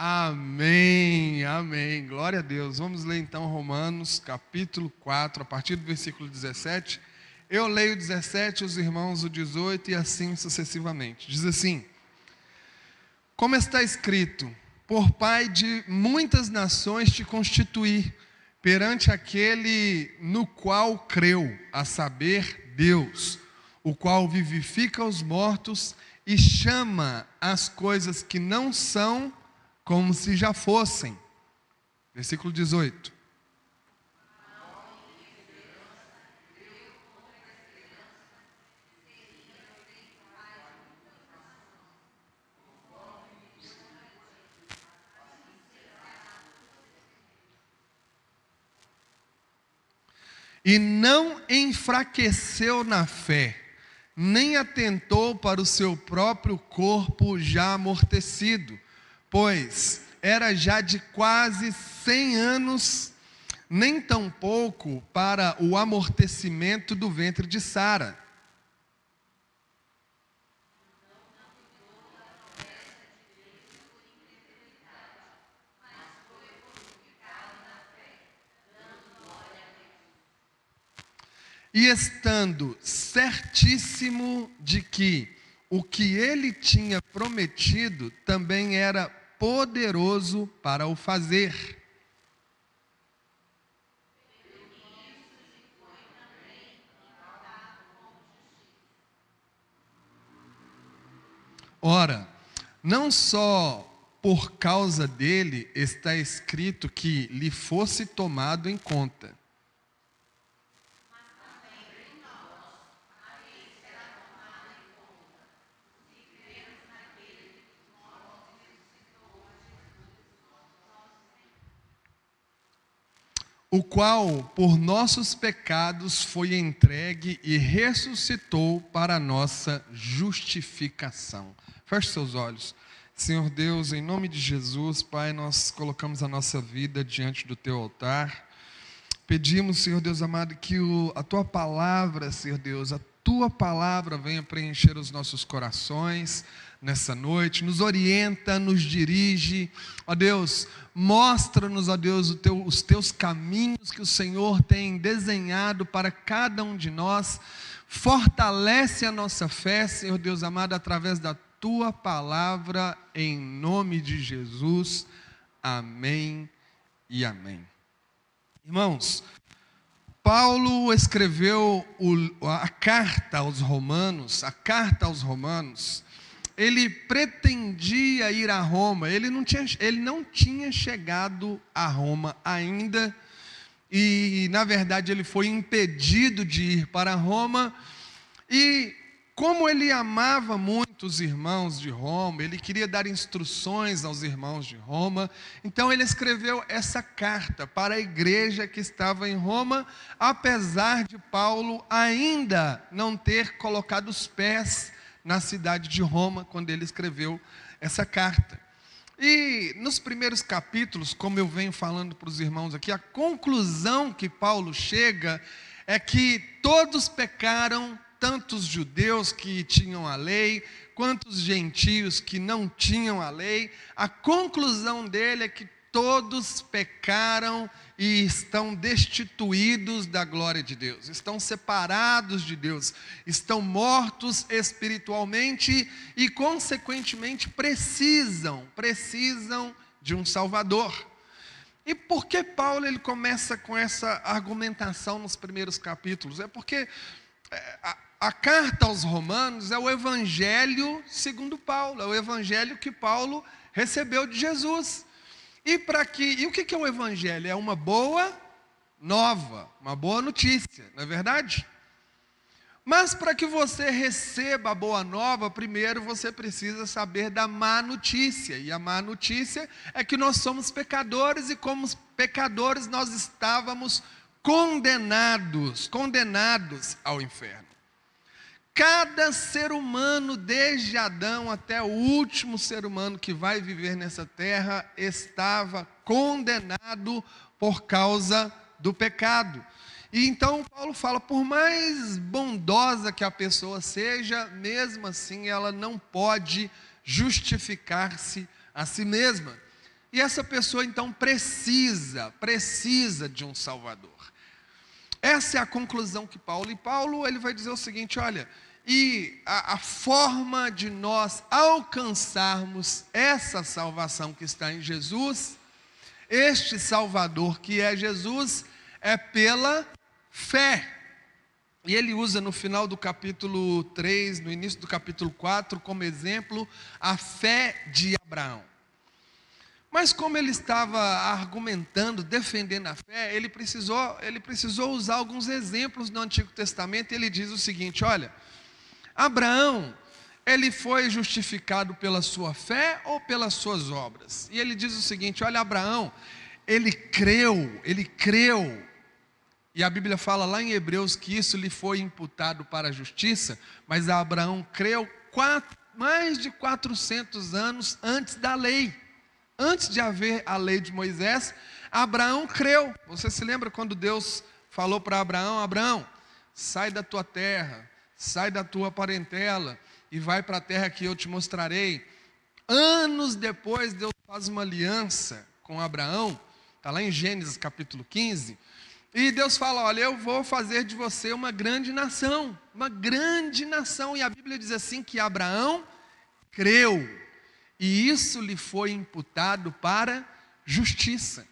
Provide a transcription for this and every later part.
Amém, amém. Glória a Deus. Vamos ler então Romanos capítulo 4, a partir do versículo 17. Eu leio o 17, os irmãos o 18 e assim sucessivamente. Diz assim: como está escrito, por Pai de muitas nações te constituí, perante aquele no qual creu, a saber, Deus, o qual vivifica os mortos e chama as coisas que não são como se já fossem. Versículo 18. E não enfraqueceu na fé, nem atentou para o seu próprio corpo já amortecido, pois era já de quase 100 anos, nem tampouco para o amortecimento do ventre de Sara. E estando certíssimo de que o que ele tinha prometido também era poderoso para o fazer. Ora, não só por causa dele está escrito que lhe fosse tomado em conta. O qual, por nossos pecados, foi entregue e ressuscitou para a nossa justificação. Feche seus olhos. Senhor Deus, em nome de Jesus, Pai, nós colocamos a nossa vida diante do Teu altar. Pedimos, Senhor Deus amado, que a Tua palavra, Senhor Deus, a Tua palavra venha preencher os nossos corações nessa noite, nos orienta, nos dirige, ó Deus, mostra-nos, ó Deus, os Teus caminhos que o Senhor tem desenhado para cada um de nós, fortalece a nossa fé, Senhor Deus amado, através da Tua palavra, em nome de Jesus, amém e amém. Irmãos, Paulo escreveu a carta aos Romanos, ele pretendia ir a Roma, ele não tinha chegado a Roma ainda, e na verdade ele foi impedido de ir para Roma, e como ele amava muito os irmãos de Roma, ele queria dar instruções aos irmãos de Roma, então ele escreveu essa carta para a igreja que estava em Roma, apesar de Paulo ainda não ter colocado os pés na cidade de Roma, quando ele escreveu essa carta. E nos primeiros capítulos, como eu venho falando para os irmãos aqui, a conclusão que Paulo chega é que todos pecaram, tanto os judeus que tinham a lei, quanto os gentios que não tinham a lei. A conclusão dele é que todos pecaram e estão destituídos da glória de Deus, estão separados de Deus, estão mortos espiritualmente e, consequentemente, precisam de um Salvador. E por que Paulo ele começa com essa argumentação nos primeiros capítulos? É porque a carta aos Romanos é o evangelho segundo Paulo, é o evangelho que Paulo recebeu de Jesus. E o que é o evangelho? É uma boa nova, uma boa notícia, não é verdade? Mas para que você receba a boa nova, primeiro você precisa saber da má notícia. E a má notícia é que nós somos pecadores e como pecadores nós estávamos condenados ao inferno. Cada ser humano, desde Adão até o último ser humano que vai viver nessa terra, estava condenado por causa do pecado. E então Paulo fala, por mais bondosa que a pessoa seja, mesmo assim ela não pode justificar-se a si mesma. E essa pessoa então precisa de um Salvador. Essa é a conclusão que Paulo ele vai dizer o seguinte, olha, e a forma de nós alcançarmos essa salvação que está em Jesus, este Salvador que é Jesus, é pela fé. E ele usa no final do capítulo 3, no início do capítulo 4, como exemplo, a fé de Abraão. Mas como ele estava argumentando, defendendo a fé, ele precisou usar alguns exemplos no Antigo Testamento, e ele diz o seguinte, olha, Abraão, ele foi justificado pela sua fé ou pelas suas obras? E ele diz o seguinte, olha, Abraão, ele creu, e a Bíblia fala lá em Hebreus que isso lhe foi imputado para a justiça, mas Abraão creu mais de 400 anos antes da lei. Antes de haver a lei de Moisés, Abraão creu. Você se lembra quando Deus falou para Abraão, Abraão, sai da tua terra, sai da tua parentela e vai para a terra que eu te mostrarei. Anos depois, Deus faz uma aliança com Abraão, está lá em Gênesis capítulo 15, e Deus fala, olha, eu vou fazer de você uma grande nação, e a Bíblia diz assim que Abraão creu. E isso lhe foi imputado para justiça.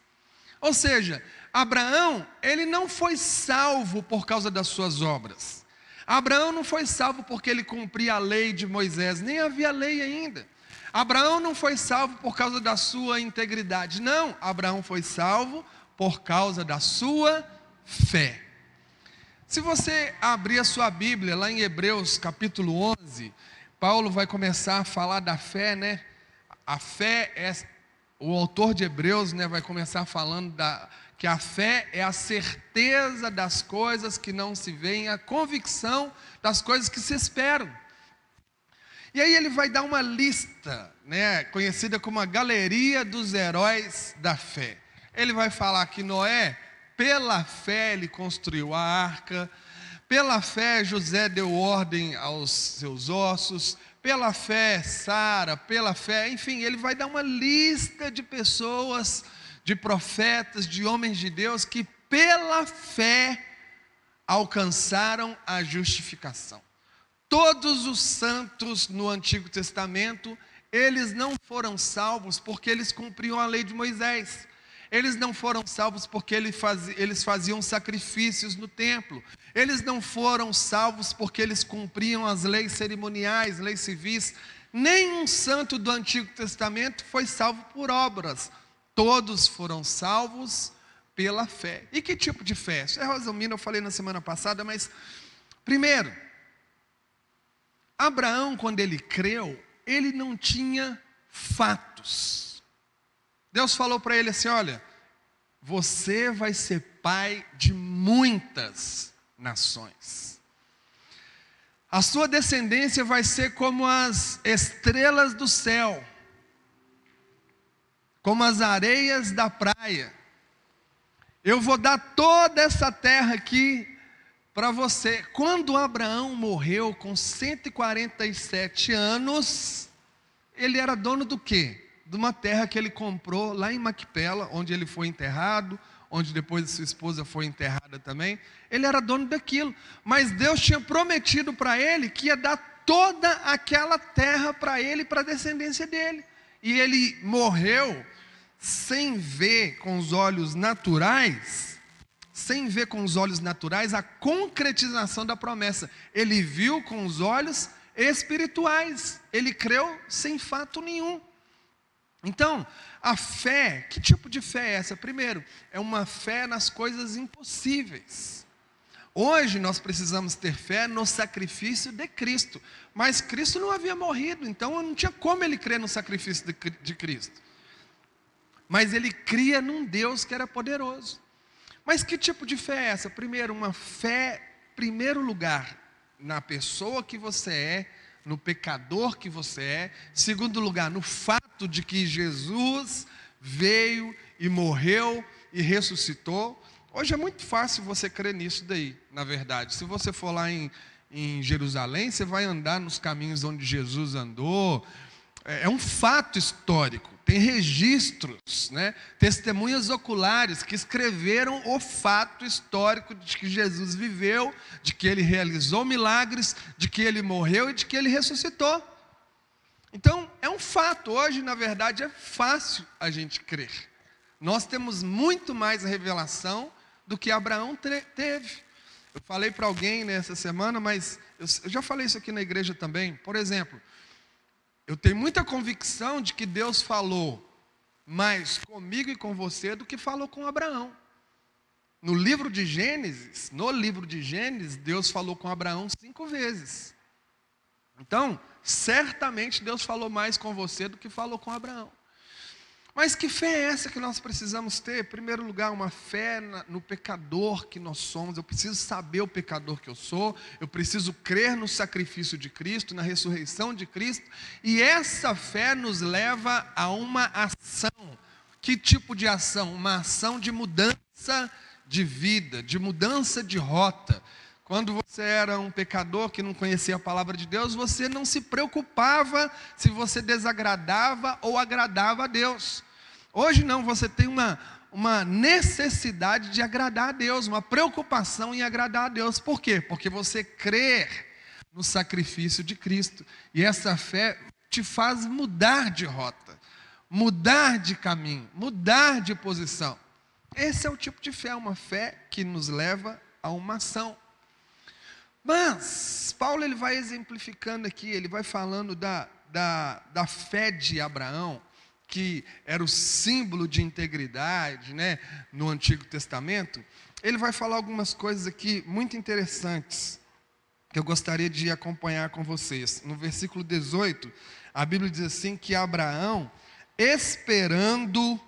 Ou seja, Abraão, ele não foi salvo por causa das suas obras. Abraão não foi salvo porque ele cumpria a lei de Moisés, nem havia lei ainda. Abraão não foi salvo por causa da sua integridade. Não, Abraão foi salvo por causa da sua fé. Se você abrir a sua Bíblia, lá em Hebreus capítulo 11, Paulo vai começar a falar da fé, né? A fé o autor de Hebreus, né, vai começar falando que a fé é a certeza das coisas que não se veem, a convicção das coisas que se esperam. E aí ele vai dar uma lista, né, conhecida como a galeria dos heróis da fé. Ele vai falar que Noé, pela fé ele construiu a arca, pela fé José deu ordem aos seus ossos, pela fé Sara, pela fé, enfim, ele vai dar uma lista de pessoas, de profetas, de homens de Deus que pela fé alcançaram a justificação. Todos os santos no Antigo Testamento, eles não foram salvos porque eles cumpriam a lei de Moisés. Eles não foram salvos porque eles faziam sacrifícios no templo. Eles não foram salvos porque eles cumpriam as leis cerimoniais, leis civis. Nenhum santo do Antigo Testamento foi salvo por obras. Todos foram salvos pela fé. E que tipo de fé? Isso é resumindo, eu falei na semana passada, mas primeiro, Abraão, quando ele creu, ele não tinha fatos. Deus falou para ele assim, olha, você vai ser pai de muitas nações. A sua descendência vai ser como as estrelas do céu, como as areias da praia. Eu vou dar toda essa terra aqui para você. Quando Abraão morreu com 147 anos, ele era dono do quê? De uma terra que ele comprou lá em Macpela, onde ele foi enterrado, onde depois sua esposa foi enterrada também. Ele era dono daquilo, mas Deus tinha prometido para ele que ia dar toda aquela terra para ele e para a descendência dele. E ele morreu sem ver com os olhos naturais, a concretização da promessa. Ele viu com os olhos espirituais, ele creu sem fato nenhum. Então, a fé, que tipo de fé é essa? Primeiro, é uma fé nas coisas impossíveis. Hoje nós precisamos ter fé no sacrifício de Cristo, mas Cristo não havia morrido, então não tinha como ele crer no sacrifício de Cristo. Mas ele cria num Deus que era poderoso. Mas que tipo de fé é essa? Primeiro, uma fé, em primeiro lugar, na pessoa que você é, no pecador que você é. Segundo lugar, no fato de que Jesus veio e morreu e ressuscitou. Hoje é muito fácil você crer nisso daí, na verdade. Se você for lá em Jerusalém, você vai andar nos caminhos onde Jesus andou. é um fato histórico. Tem registros, né? Testemunhas oculares que escreveram o fato histórico de que Jesus viveu, de que ele realizou milagres, de que ele morreu e de que ele ressuscitou. Então, é um fato. Hoje, na verdade, é fácil a gente crer. Nós temos muito mais revelação do que Abraão teve. Eu falei para alguém nessa semana, mas eu já falei isso aqui na igreja também. Por exemplo, eu tenho muita convicção de que Deus falou mais comigo e com você do que falou com Abraão. No livro de Gênesis, Deus falou com Abraão 5 vezes. Então, certamente Deus falou mais com você do que falou com Abraão. Mas que fé é essa que nós precisamos ter? Em primeiro lugar, uma fé no pecador que nós somos. Eu preciso saber o pecador que eu sou. Eu preciso crer no sacrifício de Cristo, na ressurreição de Cristo. E essa fé nos leva a uma ação. Que tipo de ação? Uma ação de mudança de vida, de mudança de rota. Quando você era um pecador que não conhecia a palavra de Deus, você não se preocupava se você desagradava ou agradava a Deus. Hoje não, você tem uma necessidade de agradar a Deus, uma preocupação em agradar a Deus. Por quê? Porque você crê no sacrifício de Cristo. E essa fé te faz mudar de rota, mudar de caminho, mudar de posição. Esse é o tipo de fé, uma fé que nos leva a uma ação. Mas Paulo ele vai exemplificando aqui, ele vai falando da fé de Abraão, que era o símbolo de integridade, né, no Antigo Testamento. Ele vai falar algumas coisas aqui muito interessantes, que eu gostaria de acompanhar com vocês. No versículo 18, a Bíblia diz assim, que Abraão, esperando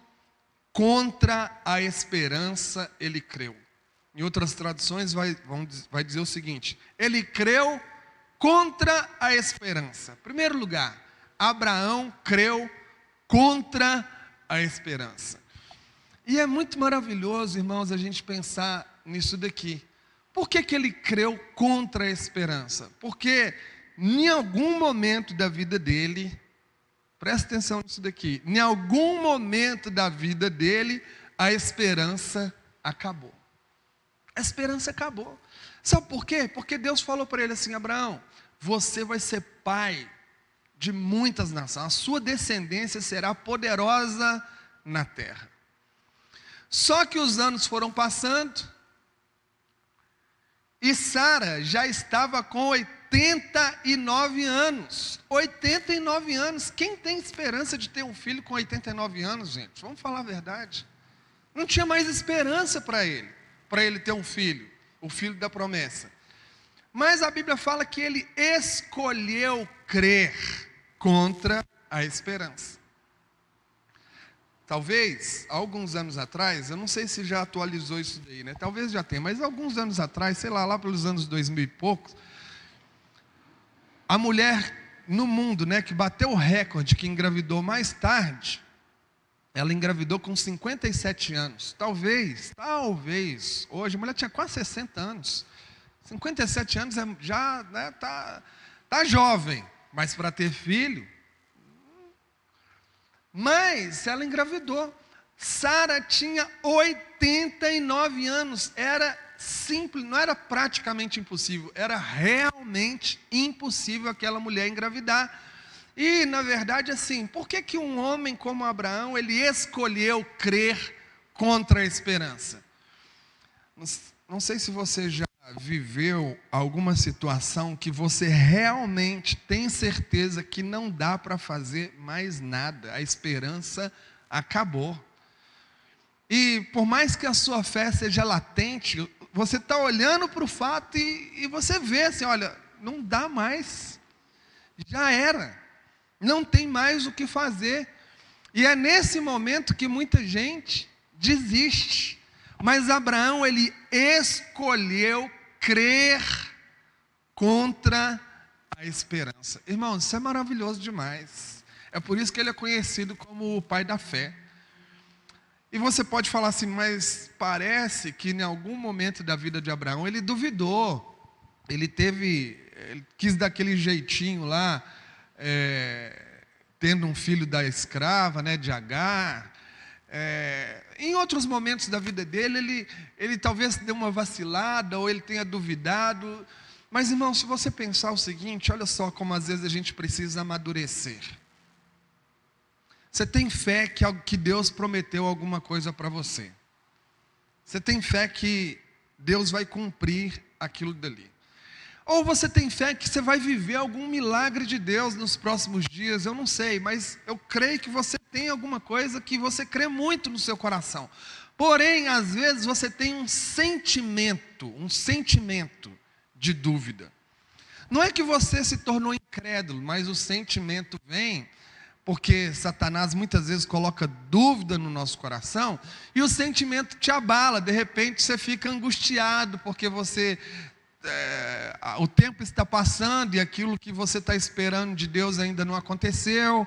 contra a esperança, ele creu. Em outras traduções vai dizer o seguinte, ele creu contra a esperança. Em primeiro lugar, Abraão creu contra a esperança. E é muito maravilhoso, irmãos, a gente pensar nisso daqui. Por que ele creu contra a esperança? Porque em algum momento da vida dele, presta atenção nisso daqui, em algum momento da vida dele, a esperança acabou. A esperança acabou. Sabe por quê? Porque Deus falou para ele assim, Abraão, você vai ser pai de muitas nações, a sua descendência será poderosa na terra. Só que os anos foram passando, e Sara já estava com 89 anos. 89 anos, quem tem esperança de ter um filho com 89 anos, gente? Vamos falar a verdade. Não tinha mais esperança para ele ter um filho, o filho da promessa. Mas a Bíblia fala que ele escolheu crer contra a esperança. Talvez, alguns anos atrás, eu não sei se já atualizou isso daí, né? Talvez já tenha, mas alguns anos atrás, sei lá pelos anos 2000 e poucos, a mulher no mundo, né, que bateu o recorde, que engravidou mais tarde, ela engravidou com 57 anos. Talvez, hoje, a mulher tinha quase 60 anos. 57 anos já, né, tá jovem. Mas para ter filho, mas ela engravidou. Sara tinha 89 anos, era simples, não era praticamente impossível, era realmente impossível aquela mulher engravidar. E na verdade assim, por que um homem como Abraão, ele escolheu crer contra a esperança? Não sei se você já viveu alguma situação que você realmente tem certeza que não dá para fazer mais nada, a esperança acabou. E por mais que a sua fé seja latente, você está olhando para o fato e você vê assim, olha, não dá mais, já era, não tem mais o que fazer. E é nesse momento que muita gente desiste. Mas Abraão, ele escolheu crer contra a esperança. Irmãos, isso é maravilhoso demais. É por isso que ele é conhecido como o pai da fé. E você pode falar assim, mas parece que em algum momento da vida de Abraão, ele duvidou. Ele quis dar aquele jeitinho lá, tendo um filho da escrava, né, de Agar. Em outros momentos da vida dele, ele talvez deu uma vacilada, ou ele tenha duvidado. Mas, irmão, se você pensar o seguinte, olha só como às vezes a gente precisa amadurecer. Você tem fé que Deus prometeu alguma coisa para você. Você tem fé que Deus vai cumprir aquilo dali. Ou você tem fé que você vai viver algum milagre de Deus nos próximos dias, eu não sei, mas eu creio que você tem alguma coisa que você crê muito no seu coração. Porém, às vezes você tem um sentimento de dúvida. Não é que você se tornou incrédulo, mas o sentimento vem porque Satanás muitas vezes coloca dúvida no nosso coração e o sentimento te abala. De repente você fica angustiado porque o tempo está passando e aquilo que você está esperando de Deus ainda não aconteceu,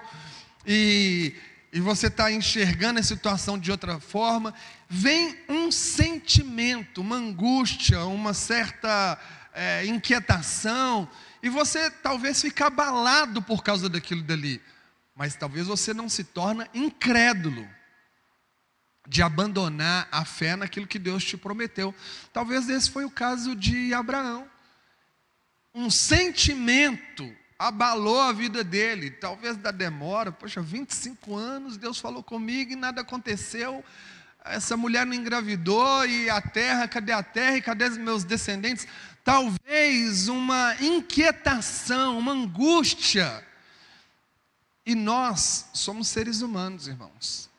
e você está enxergando a situação de outra forma. Vem um sentimento, uma angústia, uma certa inquietação, e você talvez fique abalado por causa daquilo dali, mas talvez você não se torne incrédulo de abandonar a fé naquilo que Deus te prometeu. Talvez esse foi o caso de Abraão. Um sentimento abalou a vida dele, talvez da demora. Poxa, 25 anos, Deus falou comigo e nada aconteceu. Essa mulher não engravidou, e a terra, cadê a terra e cadê os meus descendentes? Talvez uma inquietação, uma angústia. E nós somos seres humanos, irmãos.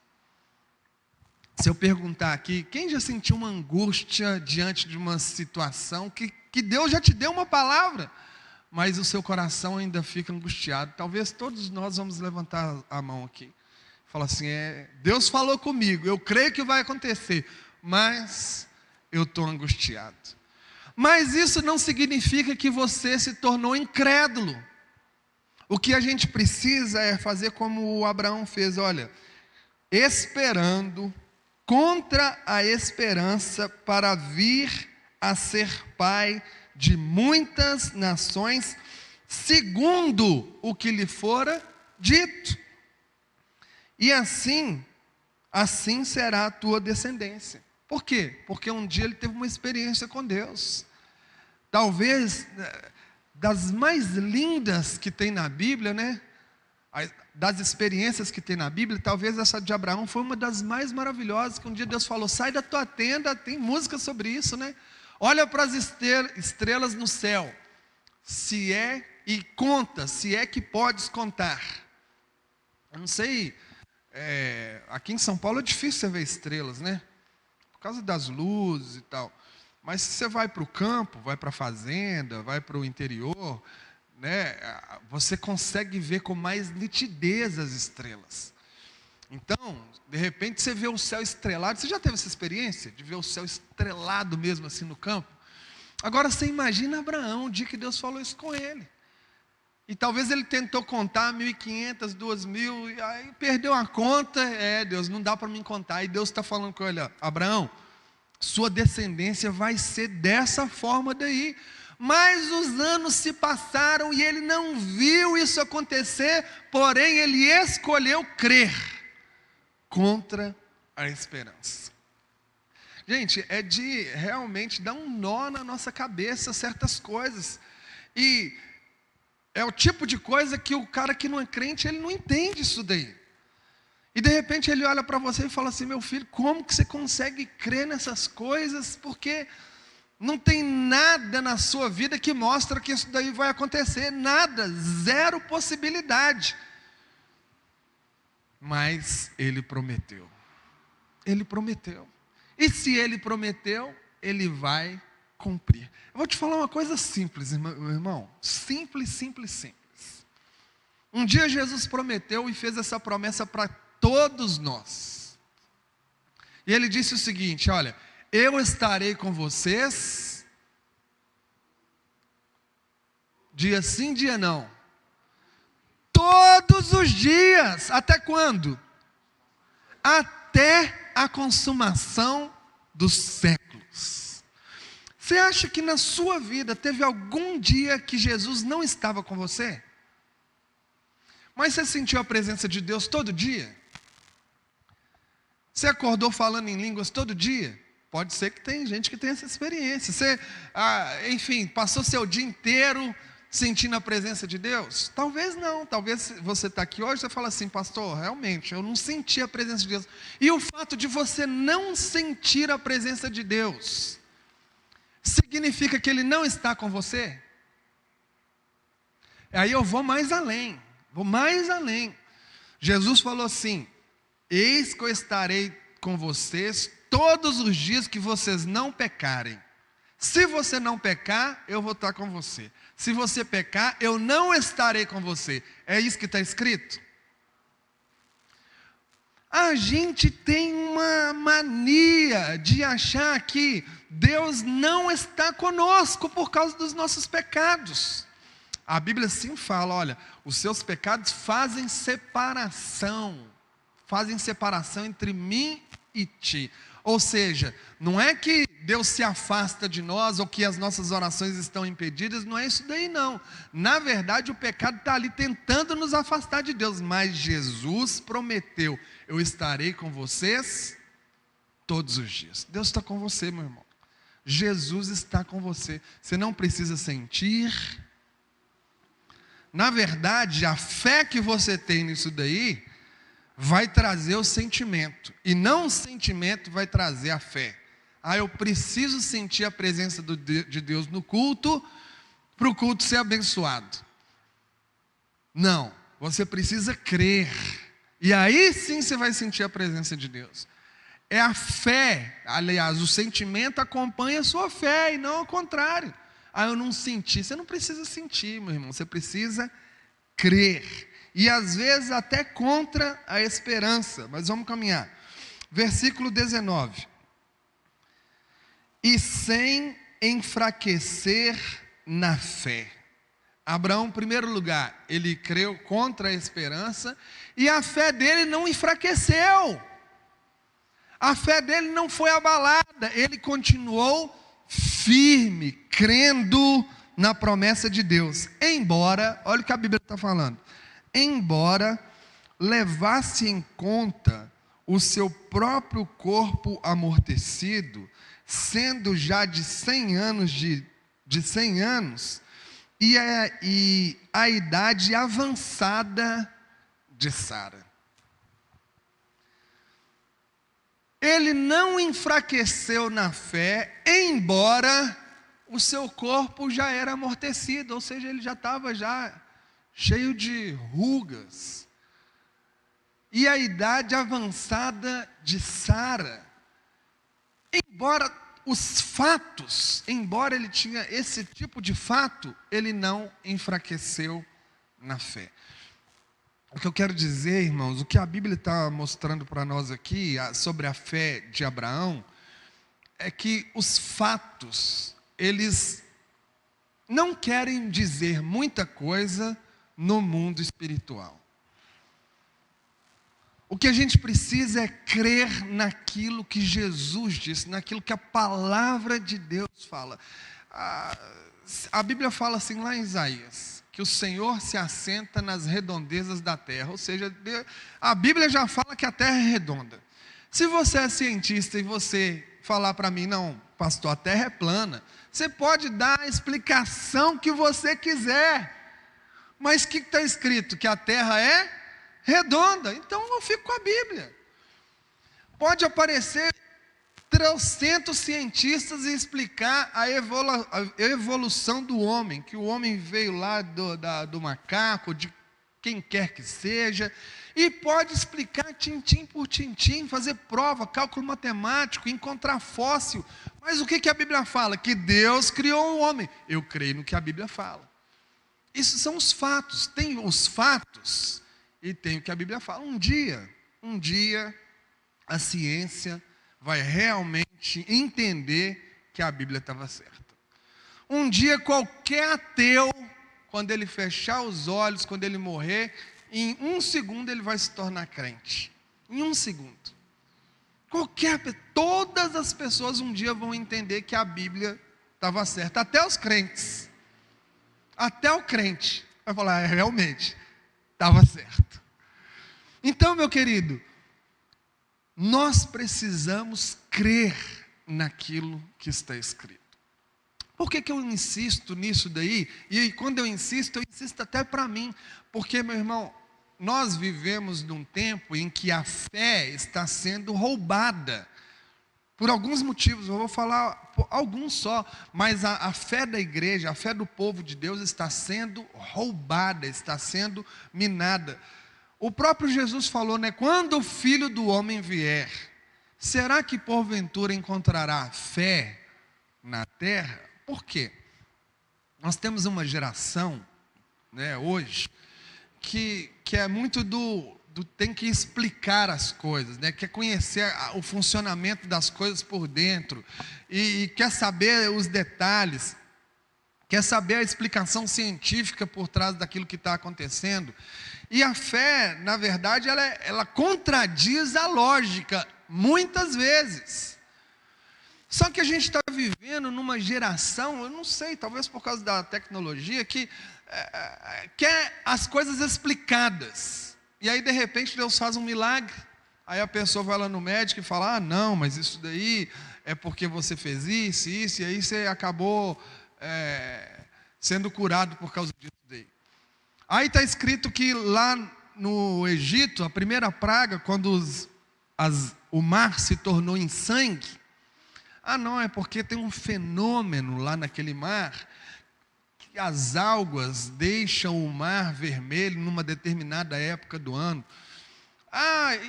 Se eu perguntar aqui, quem já sentiu uma angústia diante de uma situação que Deus já te deu uma palavra, mas o seu coração ainda fica angustiado? Talvez todos nós vamos levantar a mão aqui. Falar assim, Deus falou comigo, eu creio que vai acontecer, mas eu estou angustiado. Mas isso não significa que você se tornou incrédulo. O que a gente precisa é fazer como o Abraão fez, olha, esperando contra a esperança para vir a ser pai de muitas nações, segundo o que lhe fora dito. E assim será a tua descendência. Por quê? Porque um dia ele teve uma experiência com Deus. Talvez das mais lindas que tem na Bíblia, né? Das experiências que tem na Bíblia, talvez essa de Abraão foi uma das mais maravilhosas, que um dia Deus falou, sai da tua tenda, tem música sobre isso, né? Olha para as estrelas no céu, e conta, se é que podes contar. Eu não sei, aqui em São Paulo é difícil você ver estrelas, né? Por causa das luzes e tal. Mas se você vai para o campo, vai para a fazenda, vai para o interior, né, você consegue ver com mais nitidez as estrelas. Então, de repente você vê o céu estrelado. Você já teve essa experiência de ver o céu estrelado mesmo assim no campo? Agora você imagina Abraão, o dia que Deus falou isso com ele. E talvez ele tentou contar 1.500, 2.000, e aí perdeu a conta. Deus, não dá para mim contar. E Deus está falando com ele, Abraão, sua descendência vai ser dessa forma daí. Mas os anos se passaram e ele não viu isso acontecer, porém ele escolheu crer contra a esperança. Gente, é de realmente dar um nó na nossa cabeça certas coisas. E é o tipo de coisa que o cara que não é crente, ele não entende isso daí. E de repente ele olha para você e fala assim, meu filho, como que você consegue crer nessas coisas? Porque não tem nada na sua vida que mostra que isso daí vai acontecer. Nada, zero possibilidade. Mas ele prometeu. Ele prometeu. E se ele prometeu, ele vai cumprir. Eu vou te falar uma coisa simples, irmão. Simples, simples, simples. Um dia Jesus prometeu e fez essa promessa para todos nós. E ele disse o seguinte, olha, eu estarei com vocês, dia sim, dia não, todos os dias. Até quando? Até a consumação dos séculos. Você acha que na sua vida teve algum dia que Jesus não estava com você? Mas você sentiu a presença de Deus todo dia? Você acordou falando em línguas todo dia? Pode ser que tem gente que tem essa experiência. Você, enfim, passou seu dia inteiro sentindo a presença de Deus? Talvez não. Talvez você está aqui hoje e fala assim, pastor, realmente, eu não senti a presença de Deus. E o fato de você não sentir a presença de Deus, significa que Ele não está com você? Aí eu vou mais além. Jesus falou assim, eis que eu estarei com vocês todos os dias que vocês não pecarem. Se você não pecar, eu vou estar com você. Se você pecar, eu não estarei com você. É isso que está escrito? A gente tem uma mania de achar que Deus não está conosco por causa dos nossos pecados. A Bíblia sim fala, olha, os seus pecados fazem separação entre mim e ti. Ou seja, não é que Deus se afasta de nós ou que as nossas orações estão impedidas, não é isso daí não. Na verdade o pecado está ali tentando nos afastar de Deus, mas Jesus prometeu, eu estarei com vocês todos os dias. Deus está com você, meu irmão. Jesus está com você. Você não precisa sentir. Na verdade, a fé que você tem nisso daí vai trazer o sentimento. E não o sentimento vai trazer a fé. Eu preciso sentir a presença de Deus no culto, para o culto ser abençoado. Não, você precisa crer. E aí sim você vai sentir a presença de Deus. É a fé, aliás, o sentimento acompanha a sua fé e não ao contrário. Eu não senti. Você não precisa sentir, meu irmão, você precisa crer. E às vezes até contra a esperança, mas vamos caminhar. Versículo 19. E sem enfraquecer na fé. Abraão, em primeiro lugar, ele creu contra a esperança, e a fé dele não enfraqueceu. A fé dele não foi abalada, ele continuou firme, crendo na promessa de Deus. Embora, olha o que a Bíblia está falando, embora levasse em conta o seu próprio corpo amortecido, sendo já de 100 anos, e a idade avançada de Sara. Ele não enfraqueceu na fé, embora o seu corpo já era amortecido, ou seja, ele já estava cheio de rugas. E a idade avançada de Sara. Embora ele tinha esse tipo de fato, ele não enfraqueceu na fé. O que eu quero dizer, irmãos, o que a Bíblia está mostrando para nós aqui, sobre a fé de Abraão, é que os fatos, eles não querem dizer muita coisa no mundo espiritual. O que a gente precisa é crer naquilo que Jesus disse, naquilo que a palavra de Deus fala. A Bíblia fala assim lá em Isaías, que o Senhor se assenta nas redondezas da terra, ou seja, a Bíblia já fala que a terra é redonda. Se você é cientista e você falar para mim, não, pastor, a terra é plana, você pode dar a explicação que você quiser, mas o que está escrito? Que a terra é redonda. Então eu fico com a Bíblia. Pode aparecer 300 cientistas e explicar a evolução do homem, que o homem veio lá do macaco, de quem quer que seja, e pode explicar tintim por tintim, fazer prova, cálculo matemático, encontrar fóssil. Mas o que a Bíblia fala? Que Deus criou o homem. Eu creio no que a Bíblia fala. Isso são os fatos. Tem os fatos e tem o que a Bíblia fala. Um dia, a ciência vai realmente entender que a Bíblia estava certa. Um dia qualquer ateu, quando ele fechar os olhos, quando ele morrer, em 1 segundo ele vai se tornar crente. Em 1 segundo. Todas as pessoas um dia vão entender que a Bíblia estava certa. Até os crentes. Até o crente vai falar, realmente, estava certo. Então, meu querido, nós precisamos crer naquilo que está escrito. Por que eu insisto nisso daí? E quando eu insisto até para mim. Porque, meu irmão, nós vivemos num tempo em que a fé está sendo roubada. Por alguns motivos, eu vou falar alguns só. Mas a fé da igreja, a fé do povo de Deus está sendo roubada, está sendo minada. O próprio Jesus falou, né? Quando o Filho do Homem vier, será que porventura encontrará fé na terra? Por quê? Nós temos uma geração, né, hoje, que é muito tem que explicar as coisas, né, quer conhecer o funcionamento das coisas por dentro, e quer saber os detalhes, quer saber a explicação científica por trás daquilo que está acontecendo. E a fé, na verdade, ela contradiz a lógica, muitas vezes. Só que a gente está vivendo numa geração, eu não sei, talvez por causa da tecnologia, que quer as coisas explicadas. E aí, de repente, Deus faz um milagre. Aí a pessoa vai lá no médico e fala, não, mas isso daí é porque você fez isso, e aí você acabou sendo curado por causa disso daí. Aí está escrito que lá no Egito, a primeira praga, quando o mar se tornou em sangue, não, é porque tem um fenômeno lá naquele mar, que as algas deixam o mar vermelho numa determinada época do ano.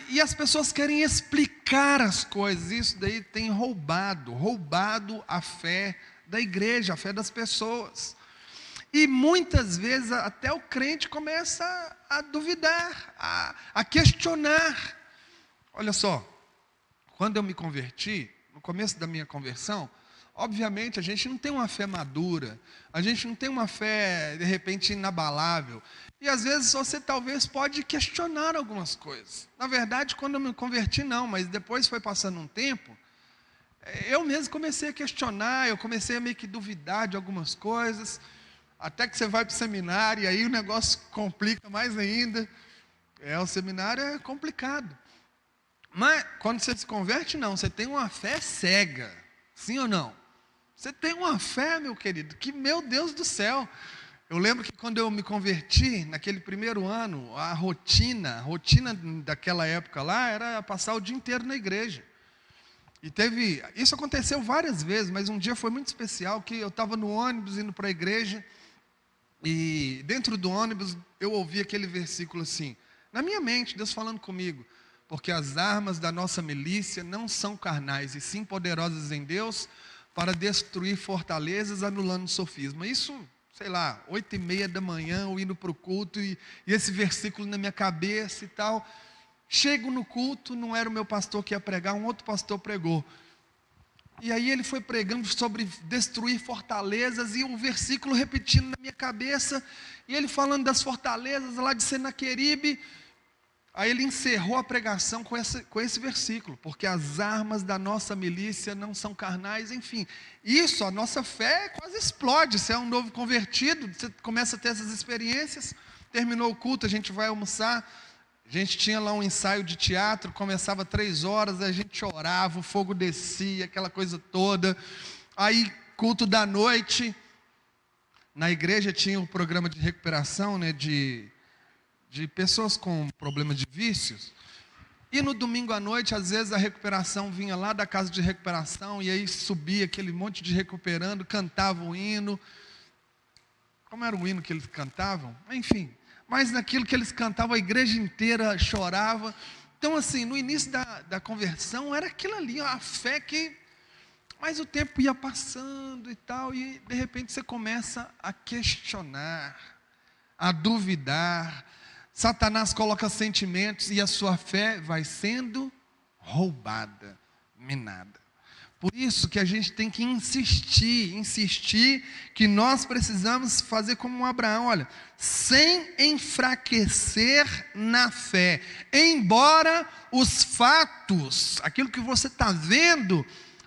E as pessoas querem explicar as coisas, isso daí tem roubado a fé da igreja, a fé das pessoas. E muitas vezes até o crente começa a duvidar, a questionar. Olha só, quando eu me converti, no começo da minha conversão, obviamente a gente não tem uma fé madura, a gente não tem uma fé de repente inabalável, e às vezes você talvez pode questionar algumas coisas. Na verdade, quando eu me converti não, mas depois foi passando um tempo, eu mesmo comecei a questionar, eu comecei a meio que duvidar de algumas coisas, até que você vai para o seminário, e aí o negócio complica mais ainda. O seminário é complicado. Mas quando você se converte, não, você tem uma fé cega, sim ou não? Você tem uma fé, meu querido, que, meu Deus do céu, eu lembro que quando eu me converti, naquele primeiro ano, a rotina daquela época lá, era passar o dia inteiro na igreja. E isso aconteceu várias vezes, mas um dia foi muito especial, que eu estava no ônibus indo para a igreja, e dentro do ônibus eu ouvi aquele versículo assim, na minha mente, Deus falando comigo, porque as armas da nossa milícia não são carnais, e sim poderosas em Deus, para destruir fortalezas, anulando sofisma. Isso, sei lá, 8:30 da manhã, eu indo para o culto, e esse versículo na minha cabeça e tal. Chego no culto, não era o meu pastor que ia pregar, um outro pastor pregou. E aí ele foi pregando sobre destruir fortalezas, e um versículo repetindo na minha cabeça, e ele falando das fortalezas lá de Senaqueribe. Aí ele encerrou a pregação com esse versículo, porque as armas da nossa milícia não são carnais, enfim. Isso, a nossa fé quase explode. Você é um novo convertido, você começa a ter essas experiências. Terminou o culto, a gente vai almoçar. A gente tinha lá um ensaio de teatro, começava 3 horas, a gente orava, o fogo descia, aquela coisa toda. Aí, culto da noite, na igreja tinha um programa de recuperação, né, de pessoas com problema de vícios. E no domingo à noite, às vezes a recuperação vinha lá da casa de recuperação, e aí subia aquele monte de recuperando, cantava o hino. Como era o hino que eles cantavam? Enfim, mas naquilo que eles cantavam, a igreja inteira chorava. Então assim, no início da conversão, era aquilo ali, a fé que... Mas o tempo ia passando e tal, e de repente você começa a questionar, a duvidar. Satanás coloca sentimentos e a sua fé vai sendo roubada, minada. Por isso que a gente tem que insistir que nós precisamos fazer como um Abraão, olha, sem enfraquecer na fé, embora os fatos, aquilo que você está vendo,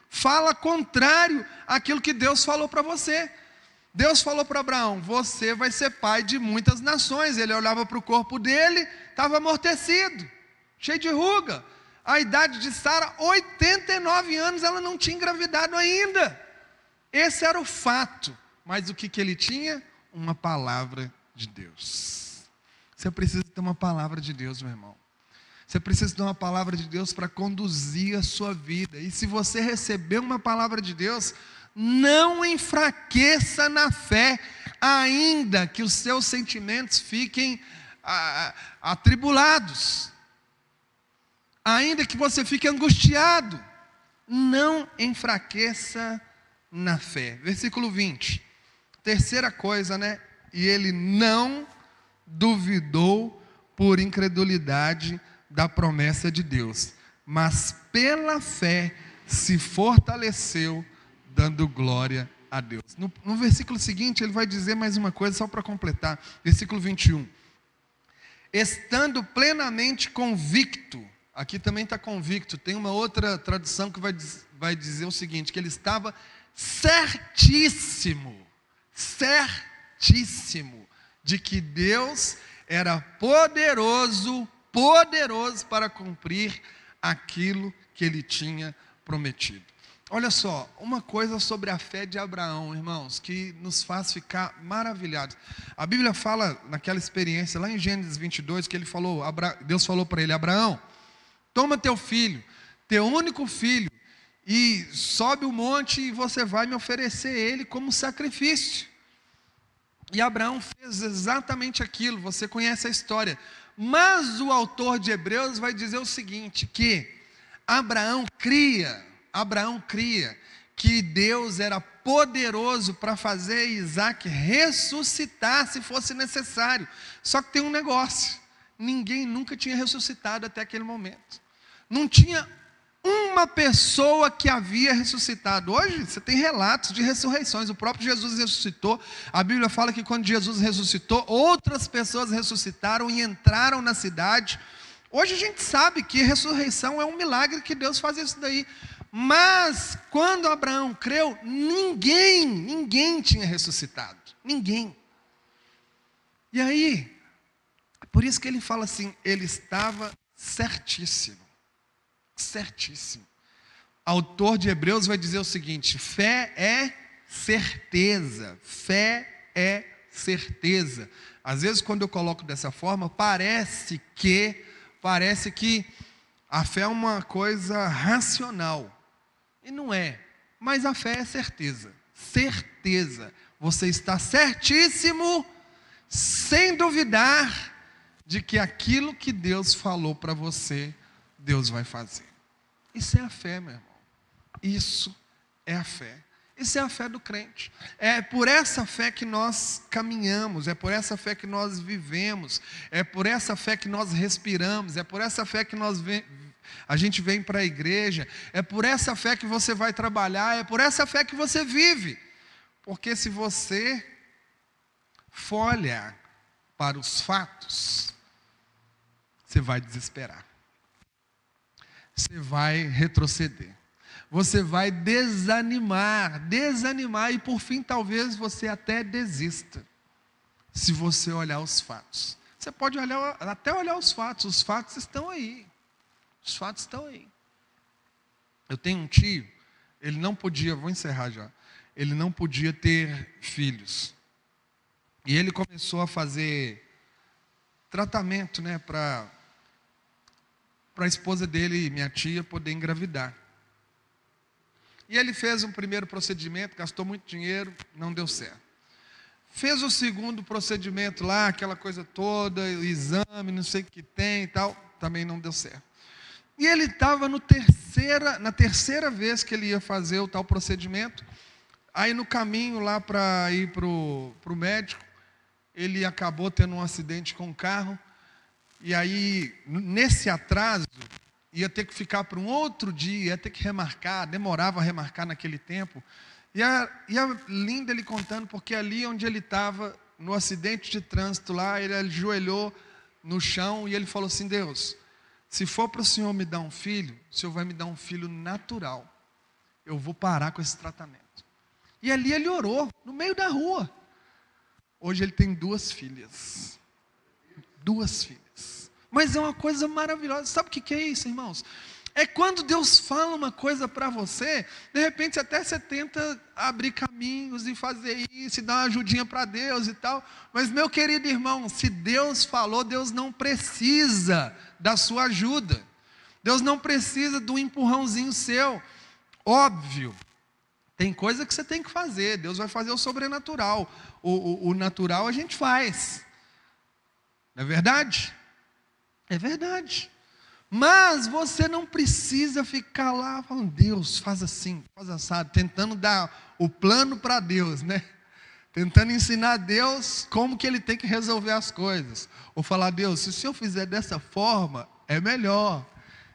fala contrário àquilo que Deus falou para você. Deus falou para Abraão: você vai ser pai de muitas nações. Ele olhava para o corpo dele, estava amortecido, cheio de ruga. A idade de Sara, 89 anos, ela não tinha engravidado ainda. Esse era o fato. Mas o que ele tinha? Uma palavra de Deus. Você precisa ter uma palavra de Deus, meu irmão. Você precisa ter uma palavra de Deus para conduzir a sua vida. E se você receber uma palavra de Deus, não enfraqueça na fé, ainda que os seus sentimentos fiquem atribulados, ainda que você fique angustiado, não enfraqueça na fé. Versículo 20, terceira coisa, né? E ele não duvidou por incredulidade da promessa de Deus, mas pela fé se fortaleceu, dando glória a Deus. No versículo seguinte, ele vai dizer mais uma coisa, só para completar. Versículo 21. Estando plenamente convicto, aqui também está convicto, tem uma outra tradução que vai dizer o seguinte, que ele estava certíssimo de que Deus era poderoso para cumprir aquilo que ele tinha prometido. Olha só, uma coisa sobre a fé de Abraão, irmãos, que nos faz ficar maravilhados. A Bíblia fala naquela experiência, lá em Gênesis 22, que Deus falou para ele: Abraão, toma teu filho, teu único filho, e sobe o monte e você vai me oferecer ele como sacrifício. E Abraão fez exatamente aquilo, você conhece a história. Mas o autor de Hebreus vai dizer o seguinte, que Abraão cria que Deus era poderoso para fazer Isaac ressuscitar se fosse necessário. Só que tem um negócio, ninguém nunca tinha ressuscitado até aquele momento. Não tinha uma pessoa que havia ressuscitado. Hoje você tem relatos de ressurreições, o próprio Jesus ressuscitou. A Bíblia fala que quando Jesus ressuscitou, outras pessoas ressuscitaram e entraram na cidade. Hoje a gente sabe que ressurreição é um milagre, que Deus faz isso daí. Mas quando Abraão creu, ninguém tinha ressuscitado. Ninguém. E aí, por isso que ele fala assim, ele estava certíssimo. Autor de Hebreus vai dizer o seguinte: fé é certeza. Às vezes quando eu coloco dessa forma, parece que a fé é uma coisa racional. E não é. Mas a fé é certeza. Você está certíssimo, sem duvidar, de que aquilo que Deus falou para você, Deus vai fazer. Isso é a fé, meu irmão. Isso é a fé. Isso é a fé do crente. É por essa fé que nós caminhamos, é por essa fé que nós vivemos, é por essa fé que nós respiramos, é por essa fé que a gente vem para a igreja, é por essa fé que você vai trabalhar, é por essa fé que você vive. Porque se você for olhar para os fatos, você vai desesperar. Você vai retroceder. Você vai desanimar, e por fim talvez você até desista, se você olhar os fatos. Você pode até olhar os fatos estão aí. Os fatos estão aí. Eu tenho um tio, ele não podia, vou encerrar já, ele não podia ter filhos. E ele começou a fazer tratamento, né, para a esposa dele, minha tia, poder engravidar. E ele fez um primeiro procedimento, gastou muito dinheiro, não deu certo. Fez o segundo procedimento lá, aquela coisa toda, o exame, não sei o que tem e tal, também não deu certo. E ele estava na terceira vez que ele ia fazer o tal procedimento. Aí no caminho lá para ir para o médico, ele acabou tendo um acidente com o carro. E aí, nesse atraso, ia ter que ficar para um outro dia, ia ter que remarcar, demorava a remarcar naquele tempo. E a linda ele contando, porque ali onde ele estava, no acidente de trânsito lá, ele ajoelhou no chão e ele falou assim: Deus, se for para o Senhor me dar um filho, o Senhor vai me dar um filho natural. Eu vou parar com esse tratamento. E ali ele orou, no meio da rua. Hoje ele tem 2 filhas. 2 filhas. Mas é uma coisa maravilhosa. Sabe o que é isso, irmãos? É quando Deus fala uma coisa para você, de repente até você tenta abrir caminhos e fazer isso, e dar uma ajudinha para Deus e tal. Mas meu querido irmão, se Deus falou, Deus não precisa da sua ajuda. Deus não precisa de um empurrãozinho seu. Óbvio, tem coisa que você tem que fazer. Deus vai fazer o sobrenatural. O natural a gente faz. Não é verdade? É verdade. Mas você não precisa ficar lá falando, Deus, faz assim, faz assado, tentando dar o plano para Deus, né? Tentando ensinar a Deus como que Ele tem que resolver as coisas. Ou falar, Deus, se o Senhor fizer dessa forma, é melhor.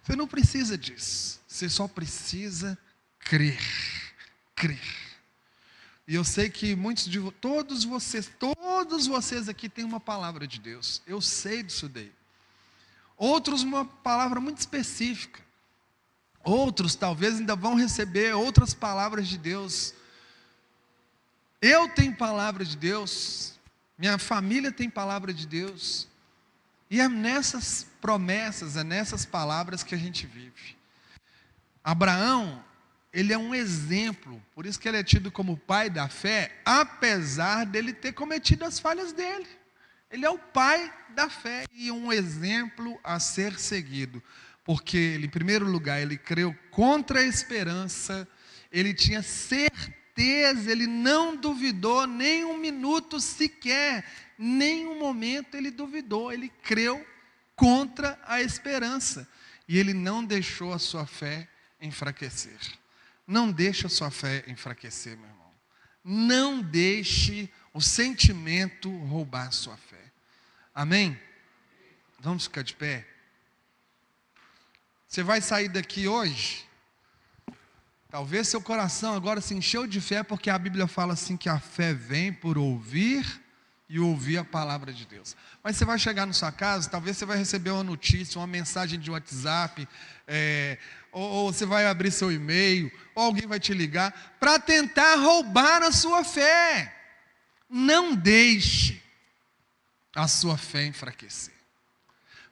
Você não precisa disso. Você só precisa crer. Crer. E eu sei que todos vocês aqui têm uma palavra de Deus. Eu sei disso daí. Outros uma palavra muito específica. Outros talvez ainda vão receber outras palavras de Deus. Eu tenho palavra de Deus. Minha família tem palavra de Deus. E é nessas promessas, é nessas palavras que a gente vive. Abraão, ele é um exemplo. Por isso que ele é tido como pai da fé, apesar dele ter cometido as falhas dele. Ele é o pai da fé e um exemplo a ser seguido. Porque ele, em primeiro lugar, ele creu contra a esperança, ele tinha certeza, ele não duvidou nem um minuto sequer, nem um momento ele duvidou, ele creu contra a esperança. E ele não deixou a sua fé enfraquecer. Não deixe a sua fé enfraquecer, meu irmão. Não deixe o sentimento roubar a sua fé. Amém? Vamos ficar de pé? Você vai sair daqui hoje, talvez seu coração agora se encheu de fé, porque a Bíblia fala assim que a fé vem por ouvir e ouvir a palavra de Deus. Mas você vai chegar na sua casa, talvez você vai receber uma notícia, uma mensagem de WhatsApp, ou você vai abrir seu e-mail, ou alguém vai te ligar, para tentar roubar a sua fé. Não deixe a sua fé enfraquecer.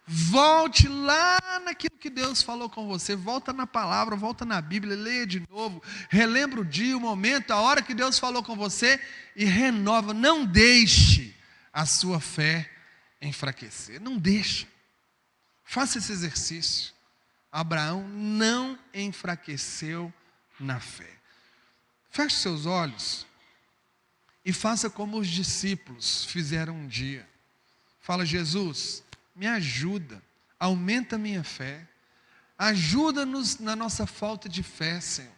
Volte lá naquilo que Deus falou com você, volta na palavra, volta na Bíblia, leia de novo, relembra o dia, o momento, a hora que Deus falou com você e renova. Não deixe a sua fé enfraquecer, não deixe. Faça esse exercício. Abraão não enfraqueceu na fé. Feche seus olhos e faça como os discípulos fizeram um dia. Fala, Jesus, me ajuda, aumenta a minha fé, ajuda-nos na nossa falta de fé, Senhor,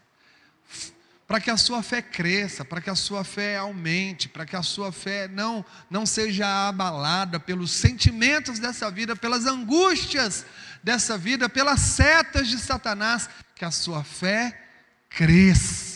para que a sua fé cresça, para que a sua fé aumente, para que a sua fé não seja abalada pelos sentimentos dessa vida, pelas angústias dessa vida, pelas setas de Satanás, que a sua fé cresça.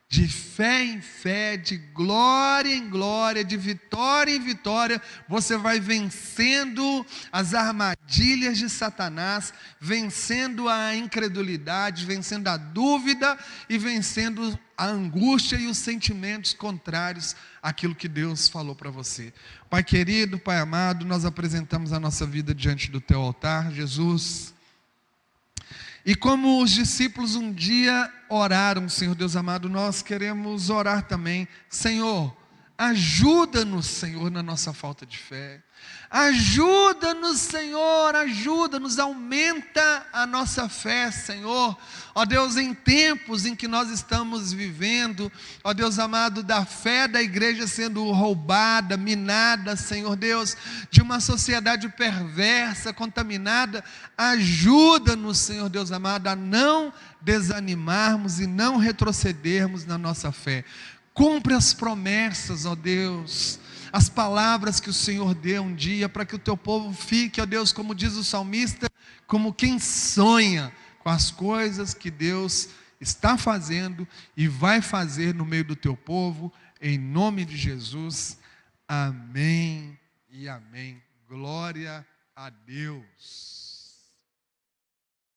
De fé em fé, de glória em glória, de vitória em vitória, você vai vencendo as armadilhas de Satanás, vencendo a incredulidade, vencendo a dúvida e vencendo a angústia e os sentimentos contrários àquilo que Deus falou para você. Pai querido, Pai amado, nós apresentamos a nossa vida diante do Teu altar, Jesus. E como os discípulos um dia oraram, Senhor Deus amado, nós queremos orar também. Senhor, ajuda-nos, Senhor, na nossa falta de fé. Ajuda-nos, Senhor, ajuda-nos, aumenta a nossa fé, Senhor. Ó Deus, em tempos em que nós estamos vivendo, ó Deus amado, da fé da igreja sendo roubada, minada, Senhor Deus, de uma sociedade perversa, contaminada, ajuda-nos, Senhor Deus amado, a não desanimarmos e não retrocedermos na nossa fé. Cumpre as promessas, ó Deus, as palavras que o Senhor deu um dia, para que o teu povo fique, ó Deus, como diz o salmista, como quem sonha com as coisas que Deus está fazendo e vai fazer no meio do teu povo, em nome de Jesus, amém e amém. Glória a Deus.